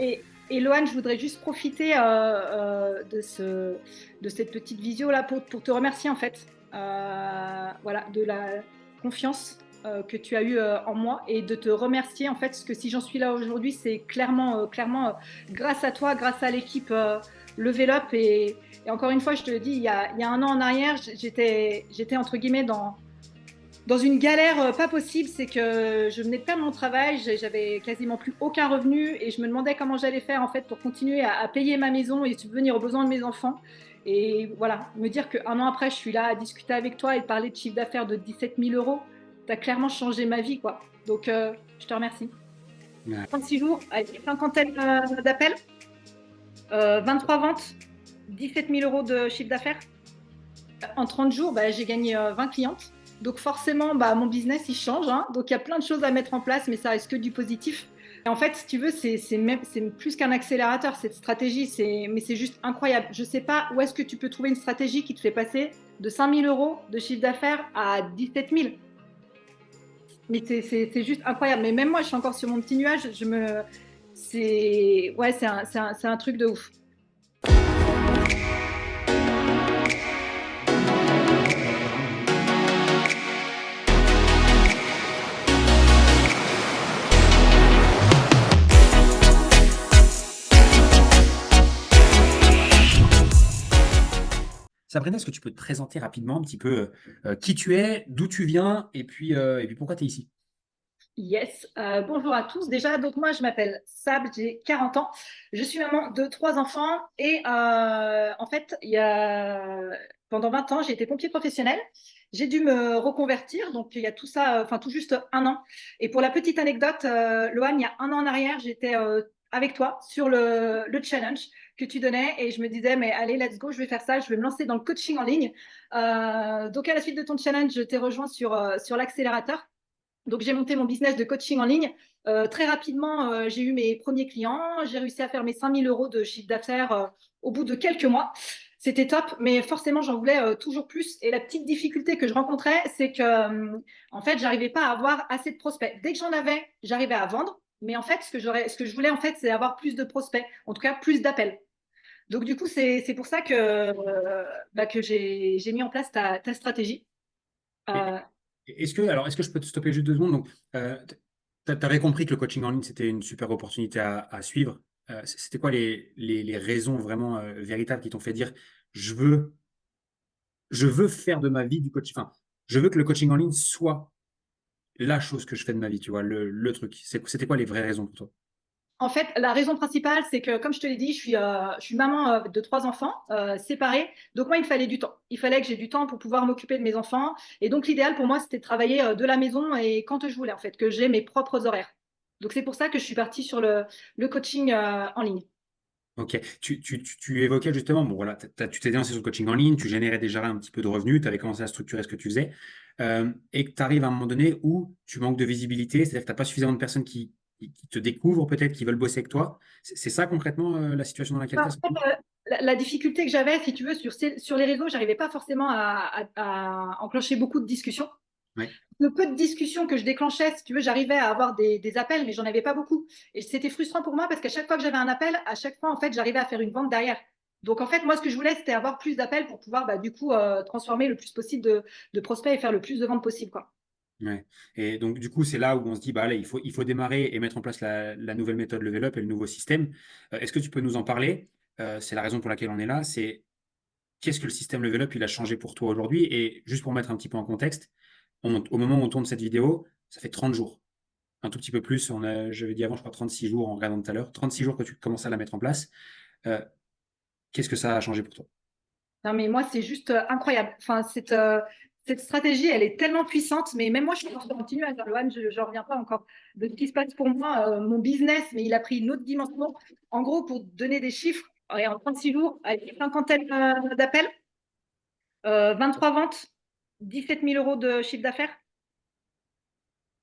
Et Loane, je voudrais juste profiter de cette petite visio là pour te remercier en fait, voilà, de la confiance que tu as eue en moi et de te remercier en fait, parce que si j'en suis là aujourd'hui, c'est clairement grâce à toi, grâce à l'équipe Level Up et encore une fois, je te le dis, il y a un an en arrière, j'étais entre guillemets dans une galère pas possible, c'est que je venais de perdre mon travail, j'avais quasiment plus aucun revenu et je me demandais comment j'allais faire en fait pour continuer à payer ma maison et subvenir aux besoins de mes enfants. Et voilà, me dire qu'un an après, je suis là à discuter avec toi et parler de chiffre d'affaires de 17 000 euros, tu as clairement changé ma vie, quoi. Donc, je te remercie. Ouais. 36 jours, avec une cinquantaine d'appels, 23 ventes, 17 000 euros de chiffre d'affaires. En 30 jours, bah, j'ai gagné 20 clientes. Donc forcément, bah, mon business, il change, hein. Donc il y a plein de choses à mettre en place, mais ça reste que du positif. Et en fait, si tu veux, c'est plus qu'un accélérateur, cette stratégie. Mais c'est juste incroyable. Je ne sais pas où est-ce que tu peux trouver une stratégie qui te fait passer de 5 000 euros de chiffre d'affaires à 17 000. Mais c'est juste incroyable. Mais même moi, je suis encore sur mon petit nuage. Ouais, c'est un truc de ouf. Sabrina, est-ce que tu peux te présenter rapidement un petit peu qui tu es, d'où tu viens et puis pourquoi tu es ici? Yes, bonjour à tous. Déjà, donc moi, je m'appelle Sab, j'ai 40 ans. Je suis maman de trois enfants et en fait, pendant 20 ans, j'ai été pompier professionnel. J'ai dû me reconvertir, donc il y a tout ça, enfin tout juste un an. Et pour la petite anecdote, Loane, il y a un an en arrière, j'étais avec toi sur le challenge que tu donnais et je me disais, mais allez, let's go, je vais faire ça, je vais me lancer dans le coaching en ligne. Donc à la suite de ton challenge, je t'ai rejoint sur l'accélérateur. Donc, j'ai monté mon business de coaching en ligne. Très rapidement, j'ai eu mes premiers clients. J'ai réussi à faire mes 5 000 euros de chiffre d'affaires au bout de quelques mois. C'était top, mais forcément, j'en voulais toujours plus. Et la petite difficulté que je rencontrais, c'est que, en fait, j'arrivais pas à avoir assez de prospects. Dès que j'en avais, j'arrivais à vendre. Mais en fait, ce que je voulais, en fait, c'est avoir plus de prospects, en tout cas plus d'appels. Donc, du coup, c'est pour ça que j'ai mis en place ta stratégie. Et- Euh, est-ce que je peux te stopper juste 2 secondes? Donc, tu avais compris que le coaching en ligne, c'était une super opportunité à suivre. C'était quoi les raisons vraiment véritables qui t'ont fait dire, je veux, je veux faire de ma vie du coaching, enfin, je veux que le coaching en ligne soit la chose que je fais de ma vie, tu vois, le truc. C'était quoi les vraies raisons pour toi? En fait, la raison principale, c'est que, comme je te l'ai dit, je suis maman de trois enfants séparés. Donc, moi, il me fallait du temps. Il fallait que j'ai du temps pour pouvoir m'occuper de mes enfants. Et donc, l'idéal pour moi, c'était de travailler de la maison et quand je voulais, en fait, que j'ai mes propres horaires. Donc, c'est pour ça que je suis partie sur le coaching en ligne. Ok, tu évoquais justement, bon voilà, tu t'es lancé sur le coaching en ligne, tu générais déjà un petit peu de revenus, tu avais commencé à structurer ce que tu faisais, et que tu arrives à un moment donné où tu manques de visibilité, c'est-à-dire que tu n'as pas suffisamment de personnes qui te découvrent peut-être, qui veulent bosser avec toi. C'est ça concrètement la situation dans laquelle tu En es? fait, la difficulté que j'avais, si tu veux, sur les réseaux, j'arrivais pas forcément à enclencher beaucoup de discussions. Ouais. Le peu de discussions que je déclenchais, si tu veux, j'arrivais à avoir des appels, mais j'en avais pas beaucoup. Et c'était frustrant pour moi parce qu'à chaque fois que j'avais un appel, à chaque fois, en fait, j'arrivais à faire une vente derrière. Donc, en fait, moi, ce que je voulais, c'était avoir plus d'appels pour pouvoir, bah, du coup, transformer le plus possible de prospects et faire le plus de ventes possible, quoi. Ouais. Et donc, du coup, c'est là où on se dit, bah, allez, il faut démarrer et mettre en place la nouvelle méthode Level Up et le nouveau système. Est-ce que tu peux nous en parler? C'est la raison pour laquelle on est là. C'est qu'est-ce que le système Level Up il a changé pour toi aujourd'hui? Et juste pour mettre un petit peu en contexte, au moment où on tourne cette vidéo, ça fait 30 jours. Un tout petit peu plus. J'avais dit avant, je crois 36 jours en regardant tout à l'heure. 36 jours que tu commences à la mettre en place. Euh, Qu'est-ce que ça a changé pour toi? Non, mais moi, c'est juste incroyable. Enfin, cette stratégie, elle est tellement puissante, mais même moi, je suis en train de continuer à dire, Loane, je ne reviens pas encore de ce qui se passe pour moi, mon business, mais il a pris une autre dimension. En gros, pour donner des chiffres, en 36 jours, avec une cinquantaine d'appels, 23 ventes, 17 000 euros de chiffre d'affaires.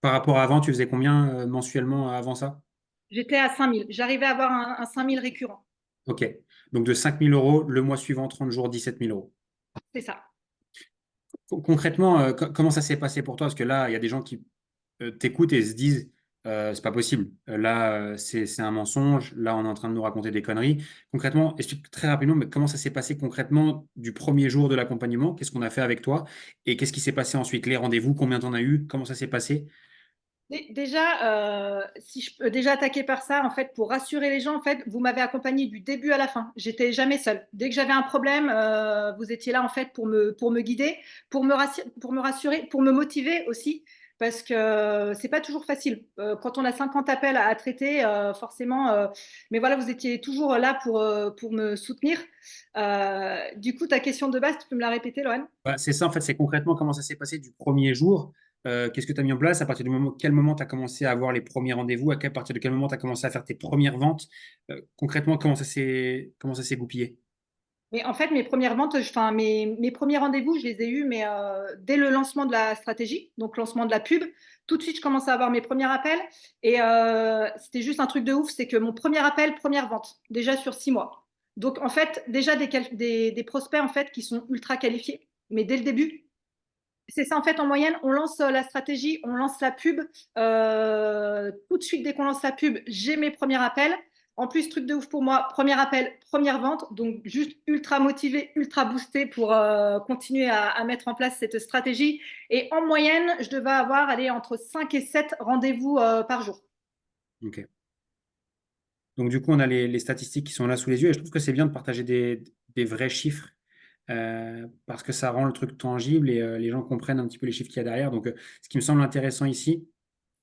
Par rapport à avant, tu faisais combien mensuellement avant ça? J'étais à 5 000. J'arrivais à avoir un 5 000 récurrent. Ok. Donc de 5 000 euros, le mois suivant, 30 jours, 17 000 euros. C'est ça. Concrètement, comment ça s'est passé pour toi? Parce que là, il y a des gens qui t'écoutent et se disent, c'est pas possible. Là, c'est un mensonge. Là, on est en train de nous raconter des conneries. Concrètement, explique très rapidement, mais comment ça s'est passé concrètement du premier jour de l'accompagnement? Qu'est-ce qu'on a fait avec toi? Et qu'est-ce qui s'est passé ensuite? Les rendez-vous, combien t'en as eu? Comment ça s'est passé? Déjà, si je peux déjà attaquer par ça, en fait, pour rassurer les gens, en fait, vous m'avez accompagné du début à la fin. J'étais jamais seule. Dès que j'avais un problème, vous étiez là, en fait, pour me guider, pour me rassurer, pour me motiver aussi, parce que c'est pas toujours facile. Quand on a 50 appels à traiter, forcément, mais voilà, vous étiez toujours là pour me soutenir. Du coup, ta question de base, tu peux me la répéter, Loane? Bah, c'est ça, en fait, c'est concrètement comment ça s'est passé du premier jour. Qu'est-ce que tu as mis en place? À partir du moment, quel moment tu as commencé à avoir les premiers rendez-vous? Partir de quel moment tu as commencé à faire tes premières ventes? Concrètement, comment ça s'est goupillé? Mais en fait, mes premières ventes, enfin, mes premiers rendez-vous, je les ai eus mais, dès le lancement de la stratégie, donc lancement de la pub. Tout de suite, je commençais à avoir mes premiers appels. Et c'était juste un truc de ouf, c'est que mon premier appel, première vente, déjà sur 6 mois. Donc, en fait, déjà des prospects en fait, qui sont ultra qualifiés, mais dès le début. C'est ça, en fait, en moyenne, on lance la stratégie, on lance la pub. Tout de suite, dès qu'on lance la pub, j'ai mes premiers appels. En plus, truc de ouf pour moi, premier appel, première vente. Donc, juste ultra motivé, ultra boosté pour continuer à mettre en place cette stratégie. Et en moyenne, je devais avoir allez, entre 5 et 7 rendez-vous par jour. Ok. Donc, du coup, on a les statistiques qui sont là sous les yeux et je trouve que c'est bien de partager des vrais chiffres parce que ça rend le truc tangible et les gens comprennent un petit peu les chiffres qu'il y a derrière. Donc, ce qui me semble intéressant ici,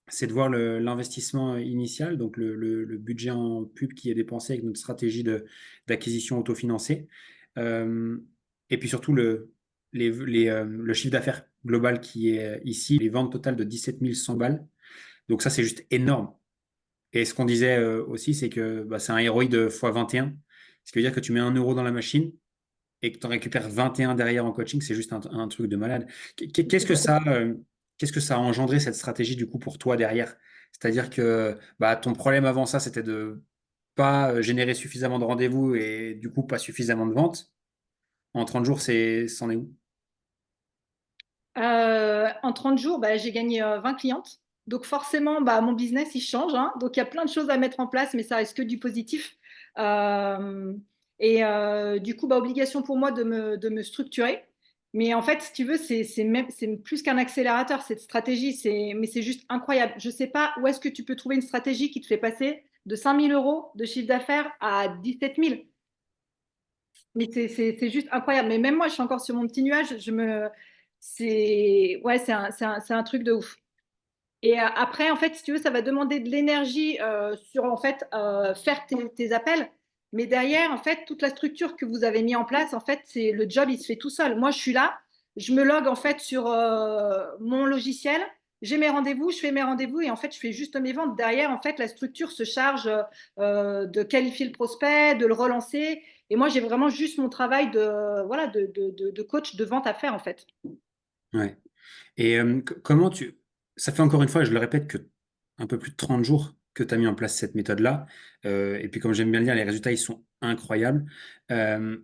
c'est de voir l'investissement initial, donc le budget en pub qui est dépensé avec notre stratégie d'acquisition autofinancée. Euh, et puis surtout, le chiffre d'affaires global qui est ici, les ventes totales de 17 100 balles. Donc ça, c'est juste énorme. Et ce qu'on disait aussi, c'est que bah, c'est un ROI de x 21. Ce qui veut dire que tu mets 1 euro dans la machine et que tu en récupères 21 derrière en coaching, c'est juste un truc de malade. Qu'est-ce que ça a engendré cette stratégie du coup pour toi derrière? C'est-à-dire que bah, ton problème avant ça, c'était de pas générer suffisamment de rendez-vous et du coup pas suffisamment de ventes. En 30 jours, c'en est où? En 30 jours, bah, j'ai gagné 20 clientes. Donc forcément, bah, mon business, il change, hein. Donc il y a plein de choses à mettre en place, mais ça reste que du positif. Euh, du coup, bah, obligation pour moi de me structurer. Mais en fait, si tu veux, c'est plus qu'un accélérateur, cette stratégie. Mais c'est juste incroyable. Je ne sais pas où est-ce que tu peux trouver une stratégie qui te fait passer de 5 000 € de chiffre d'affaires à 17 000. Mais c'est juste incroyable. Mais même moi, je suis encore sur mon petit nuage. Ouais, c'est un truc de ouf. Et après, en fait, si tu veux, ça va demander de l'énergie sur, en fait, faire tes appels. Mais derrière, en fait, toute la structure que vous avez mis en place, en fait, c'est le job, il se fait tout seul. Moi, je suis là, je me log, en fait, sur mon logiciel. J'ai mes rendez-vous, je fais mes rendez-vous et en fait, je fais juste mes ventes. Derrière, en fait, la structure se charge de qualifier le prospect, de le relancer. Et moi, j'ai vraiment juste mon travail voilà, de coach de vente à faire, en fait. Ouais. Et comment tu... Ça fait encore une fois, et je le répète, que un peu plus de 30 jours que tu as mis en place cette méthode-là. Et puis, comme j'aime bien le dire, les résultats, ils sont incroyables. Euh,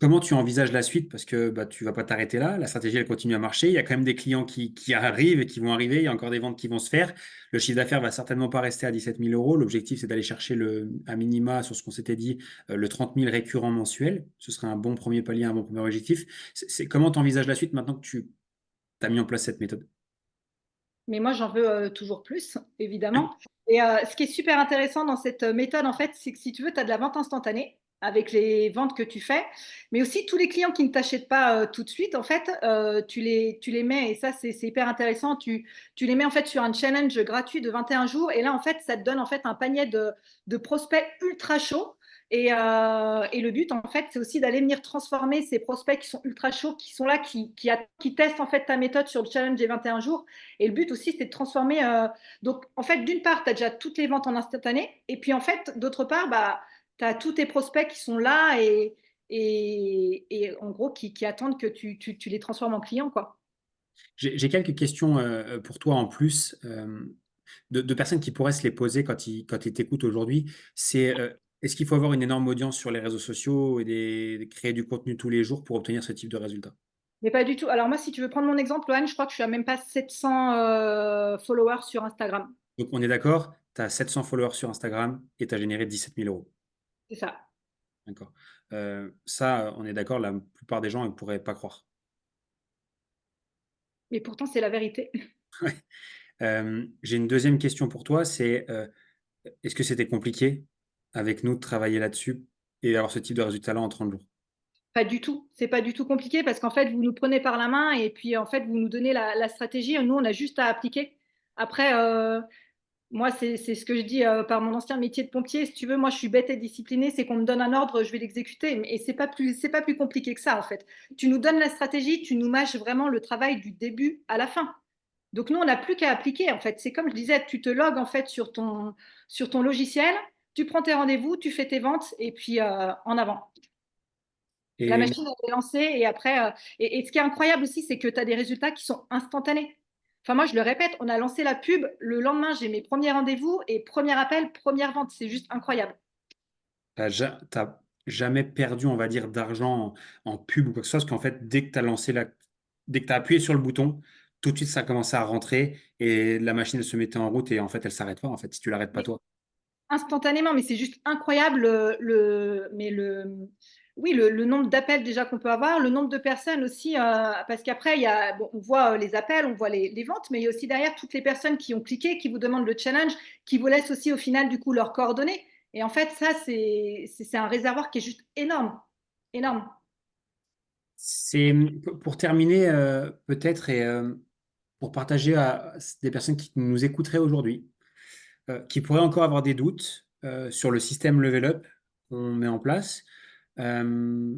Comment tu envisages la suite? Parce que bah, tu vas pas t'arrêter là. La stratégie, elle continue à marcher. Il y a quand même des clients qui arrivent et qui vont arriver. Il y a encore des ventes qui vont se faire. Le chiffre d'affaires va certainement pas rester à 17 000 euros. L'objectif, c'est d'aller chercher à minima, sur ce qu'on s'était dit, le 30 000 récurrents mensuels. Ce serait un bon premier palier, un bon premier objectif. Comment tu envisages la suite maintenant que tu as mis en place cette méthode? Mais moi, j'en veux toujours plus, évidemment. Et ce qui est super intéressant dans cette méthode, en fait, c'est que si tu veux, tu as de la vente instantanée avec les ventes que tu fais, mais aussi tous les clients qui ne t'achètent pas tout de suite, en fait, tu les mets, et ça, c'est hyper intéressant, tu les mets en fait sur un challenge gratuit de 21 jours, et là, en fait, ça te donne en fait un panier de prospects ultra chauds. Et le but, en fait, c'est aussi d'aller venir transformer ces prospects qui sont ultra chauds, qui sont là, qui testent en fait ta méthode sur le challenge des 21 jours. Et le but aussi, c'est de transformer. Donc, en fait, d'une part, tu as déjà toutes les ventes en instantané. Et puis, en fait, d'autre part, bah, tu as tous tes prospects qui sont là et en gros, qui attendent que tu les transformes en clients, quoi. J'ai quelques questions pour toi en plus, de personnes qui pourraient se les poser quand ils t'écoutent aujourd'hui. C'est est-ce qu'il faut avoir une énorme audience sur les réseaux sociaux et créer du contenu tous les jours pour obtenir ce type de résultat? Mais pas du tout. Alors moi, si tu veux prendre mon exemple, Lohan, je crois que je suis à même pas 700 followers sur Instagram. Donc, on est d'accord, tu as 700 followers sur Instagram et tu as généré 17 000 euros. C'est ça. D'accord. Ça, on est d'accord, la plupart des gens ne pourraient pas croire. Mais pourtant, c'est la vérité. J'ai une deuxième question pour toi, c'est est-ce que c'était compliqué avec nous de travailler là-dessus et d'avoir ce type de résultat-là en 30 jours? Pas du tout. C'est pas du tout compliqué parce qu'en fait, vous nous prenez par la main et puis en fait, vous nous donnez la stratégie. Nous, on a juste à appliquer. Après, moi, c'est ce que je dis par mon ancien métier de pompier. Si tu veux, moi, je suis bête et disciplinée. C'est qu'on me donne un ordre, je vais l'exécuter. Et c'est pas plus compliqué que ça, en fait. Tu nous donnes la stratégie, tu nous mâches vraiment le travail du début à la fin. Donc nous, on n'a plus qu'à appliquer, en fait. C'est comme je disais, tu te logs en fait sur ton logiciel, tu prends tes rendez-vous, tu fais tes ventes et puis en avant. La Et machine elle est lancée et après, et ce qui est incroyable aussi, c'est que tu as des résultats qui sont instantanés. Enfin, moi, je le répète, on a lancé la pub, le lendemain, j'ai mes premiers rendez-vous et premier appel, première vente. C'est juste incroyable. t'as jamais perdu, on va dire, d'argent en pub ou quoi que ce soit, parce qu'en fait, dès que tu as appuyé sur le bouton, tout de suite, ça a commencé à rentrer et la machine, elle se mettait en route et en fait, elle s'arrête pas, en fait, si tu l'arrêtes pas Mais toi. instantanément, mais c'est juste incroyable oui, le nombre d'appels déjà qu'on peut avoir, le nombre de personnes aussi, parce qu'après, bon, on voit les appels, on voit les ventes, mais il y a aussi derrière toutes les personnes qui ont cliqué, qui vous demandent le challenge, qui vous laissent aussi au final du coup leurs coordonnées. Et en fait, ça, c'est un réservoir qui est juste énorme, énorme. C'est pour terminer, peut-être, et pour partager à des personnes qui nous écouteraient aujourd'hui, qui pourraient encore avoir des doutes sur le système Level Up qu'on met en place. Euh,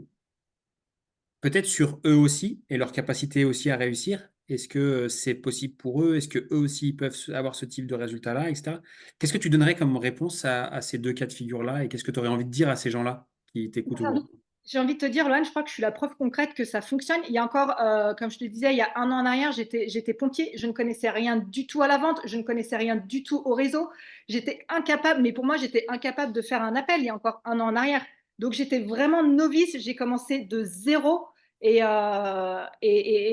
Peut-être sur eux aussi et leur capacité aussi à réussir. Est-ce que c'est possible pour eux? Est-ce que eux aussi ils peuvent avoir ce type de résultat-là, etc. Qu'est-ce que tu donnerais comme réponse à ces deux cas de figure-là et qu'est-ce que tu aurais envie de dire à ces gens-là qui t'écoutent aujourd'hui? J'ai envie de te dire, Loane, je crois que je suis la preuve concrète que ça fonctionne. Il y a encore, comme je te disais, il y a un an en arrière, j'étais pompier. Je ne connaissais rien du tout à la vente. Je ne connaissais rien du tout au réseau. J'étais incapable, mais pour moi, j'étais incapable de faire un appel il y a encore un an en arrière. Donc, j'étais vraiment novice. J'ai commencé de zéro. Et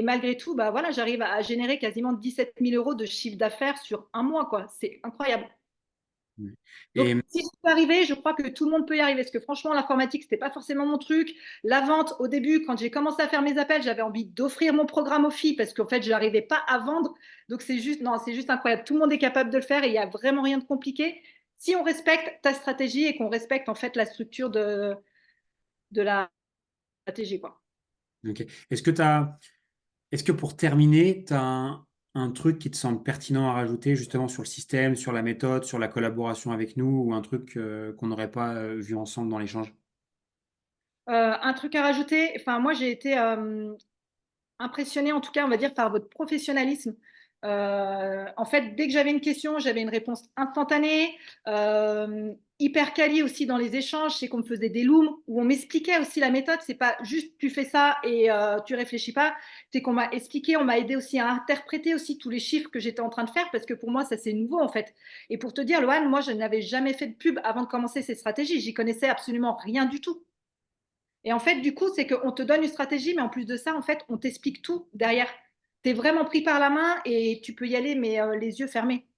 malgré tout, bah, voilà, j'arrive à générer quasiment 17 000 euros de chiffre d'affaires sur un mois, quoi. C'est incroyable. Donc, Et si ça peut arriver, je crois que tout le monde peut y arriver. Parce que franchement, l'informatique, c'était pas forcément mon truc. La vente, au début, quand j'ai commencé à faire mes appels, j'avais envie d'offrir mon programme aux filles parce qu'en fait, je n'arrivais pas à vendre. Donc, c'est juste, non, c'est juste incroyable. Tout le monde est capable de le faire et il n'y a vraiment rien de compliqué. Si on respecte ta stratégie et qu'on respecte en fait la structure de la stratégie, quoi. ok. Est-ce que pour terminer, tu as un truc qui te semble pertinent à rajouter justement sur le système, sur la méthode, sur la collaboration avec nous ou un truc qu'on n'aurait pas vu ensemble dans l'échange? Un truc à rajouter, enfin, moi, j'ai été impressionnée, en tout cas, on va dire, par votre professionnalisme. En fait, dès que j'avais une question, j'avais une réponse instantanée, hyper quali aussi dans les échanges. C'est qu'on me faisait des looms où on m'expliquait aussi la méthode. C'est pas juste tu fais ça et tu réfléchis pas. C'est qu'on m'a expliqué, on m'a aidé aussi à interpréter aussi tous les chiffres que j'étais en train de faire parce que pour moi, ça c'est nouveau en fait. Et pour te dire, Loane, moi, je n'avais jamais fait de pub avant de commencer ces stratégies. J'y connaissais absolument rien du tout. Et en fait, du coup, c'est qu'on te donne une stratégie, mais en plus de ça, en fait, on t'explique tout derrière. Tu es vraiment pris par la main et tu peux y aller, mais les yeux fermés.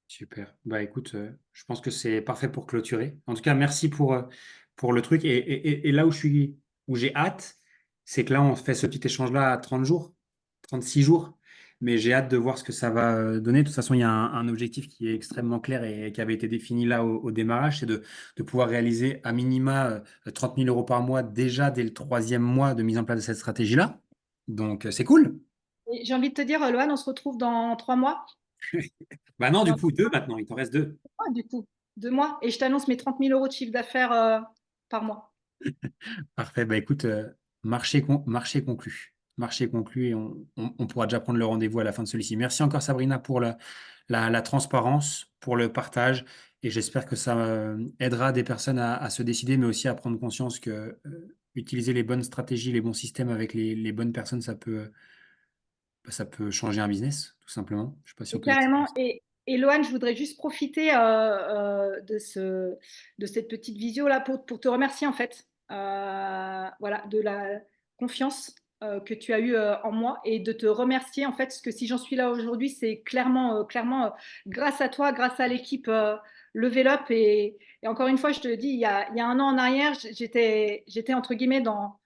Super. Bah écoute, je pense que c'est parfait pour clôturer. En tout cas, merci pour le truc. Et là où j'ai hâte, c'est que là, on fait ce petit échange-là à 30 jours, 36 jours. Mais j'ai hâte de voir ce que ça va donner. De toute façon, il y a un objectif qui est extrêmement clair et qui avait été défini là au démarrage, c'est de pouvoir réaliser à minima 30 000 euros par mois déjà dès le troisième mois de mise en place de cette stratégie-là. Donc, c'est cool. Et j'ai envie de te dire, Loane, on se retrouve dans 3 mois. Bah non, du Dans coup, deux maintenant. Il t'en reste deux. 3 mois, du coup, 2 mois. Et je t'annonce mes 30 000 euros de chiffre d'affaires par mois. Parfait. Bah écoute, marché conclu. Marché conclu et on pourra déjà prendre le rendez-vous à la fin de celui-ci. Merci encore Sabrina pour la transparence, pour le partage et j'espère que ça aidera des personnes à se décider, mais aussi à prendre conscience que utiliser les bonnes stratégies, les bons systèmes avec les bonnes personnes, ça peut changer un business, tout simplement. Je ne sais pas si on Et peut dire ça comme carrément. ça. Et Loane, je voudrais juste profiter de cette petite visio là pour te remercier en fait. Voilà, de la confiance que tu as eu en moi et de te remercier en fait, parce que si j'en suis là aujourd'hui, c'est clairement grâce à toi, grâce à l'équipe Level Up et encore une fois, je te le dis, il y a un an en arrière, j'étais entre guillemets dans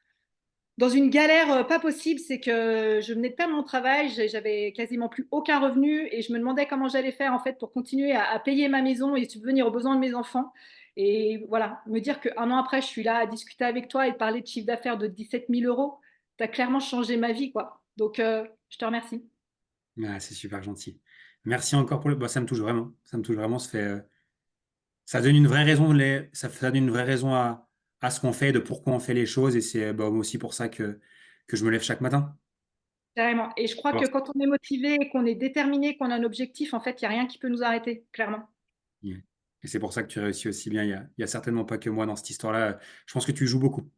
une galère pas possible, c'est que je venais de perdre mon travail, j'avais quasiment plus aucun revenu et je me demandais comment j'allais faire en fait pour continuer à payer ma maison et subvenir aux besoins de mes enfants. Et voilà, me dire qu'un an après, je suis là à discuter avec toi et parler de chiffre d'affaires de 17 000 euros, tu as clairement changé ma vie, quoi. Donc, je te remercie. Ah, c'est super gentil. Merci encore pour le. Bah, ça me touche vraiment. Ça me touche vraiment. Ça donne une vraie raison, ça donne une vraie raison à ce qu'on fait, de pourquoi on fait les choses. Et c'est bah, aussi pour ça que je me lève chaque matin. Carrément. Et je crois que Alors, quand on est motivé, qu'on est déterminé, qu'on a un objectif, en fait, il n'y a rien qui peut nous arrêter, clairement. et c'est pour ça que tu réussis aussi bien. Il y a certainement pas que moi dans cette histoire-là. Je pense que tu joues beaucoup.